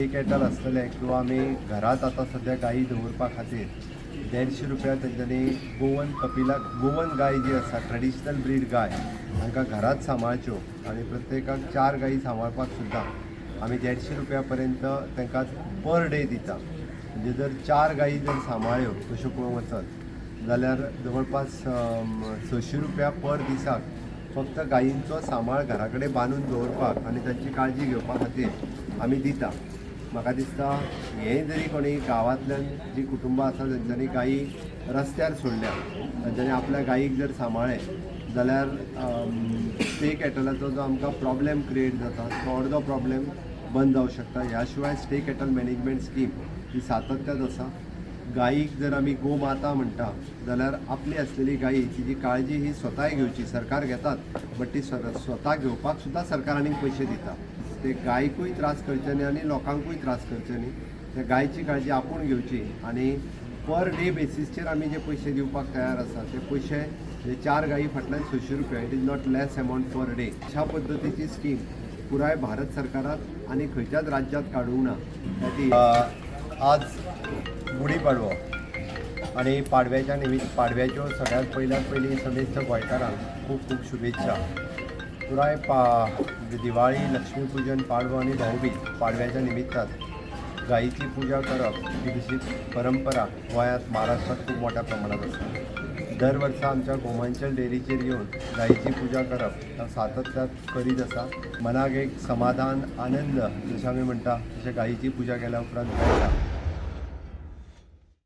एक कॅटल आसतले किंवा आमी घरात आता सध्या गायी दवरपा खातीर 150 रुपया तेंच्यांनी गोवन गाय जी आसा ट्रेडिशनल ब्रीड गाय तांकां घरात सांबाळच्यो आनी प्रत्येकाक 4 गायी सांबाळपाक सुद्दां आमी 150 रुपया पर्यंत तांकां पर डे दिता. म्हणजे जर 4 गायी जर सांबाळ्यो तश्यो पळोवंक वचत जाल्यार जवळपास 600 रुपया पर दिसाक फक्त गायींचो सांबाळ घरा कडेन बांदून दवरपाक आनी तांची काळजी घेवपा खातीर आमी दिता. म्हाका दिसता हें जरी कोणी गांवांतल्यान जी कुटुंबां आसा तांच्यांनी गायी रस्त्यार सोडल्या तांच्यांनी आपल्या गायीक जर सांबाळ्ळें जाल्यार स्टे कॅटलाचो जो आमकां प्रॉब्लेम क्रिएट जाता तो अर्दो प्रॉब्लेम बंद जावंक शकता. ह्या शिवाय स्टे कॅटल मॅनेजमेंट स्कीम ही सातत्यात आसा. गायीक जर आमी गोमाता म्हणटा जाल्यार आपली आसलेली गायीची जी काळजी ही स्वताय घेवची. सरकार घेतात बट ती स्वता घेवपाक सुद्दां सरकार आनीक पयशे दिता. ते गायकूय त्रास करचे न्ही आनी लोकांकूय त्रास करचे न्ही. त्या गायची काळजी आपूण घेवची आनी पर डे बेसीसचेर आमी जे पयशे दिवपाक तयार आसा ते पयशे जे 4 गायी फाटल्यान 600 रुपया it is not less amount per day. अशा पद्दतीची स्कीम पुराय भारत सरकारात आनी खंयच्याच राज्यात काडूंक ना. आज गुढीपाडवो आनी पाडव्याच्यो सगळ्यात पयली समेस्त गोंयकारांक खूब खूब शुभेच्छा. पुराय दिवाळी, लक्ष्मीपूजन, पाडवो आनी भाऊबीज पाडव्याच्या निमित्तान गायीची पुजा करप ही तशी परंपरा गोंयांत महाराष्ट्रात खूब मोठ्या प्रमाणात आसा. दर वर्सा आमच्या गोमांचल डेअरीचेर येवन गायीची पुजा करप सातत्यात करीत आसा. मनाक एक समाधान, आनंद जशें आमी म्हणटा तशें गायीची पुजा केल्या उपरांत मेळटा.